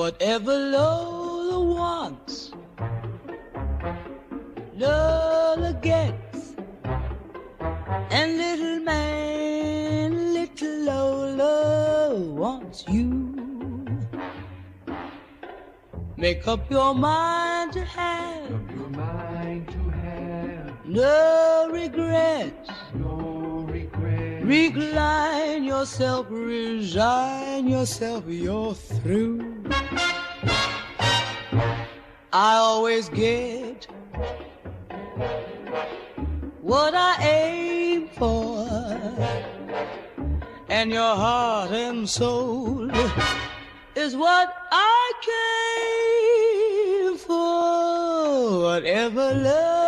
Whatever Lola wants, Lola gets. And little man, little Lola wants you. Make up your mind to have, Make up your mind to have no regrets. no regrets. Recline yourself, resign yourself, you're through. I always get what I aim for, and your heart and soul is what I came for. Whatever love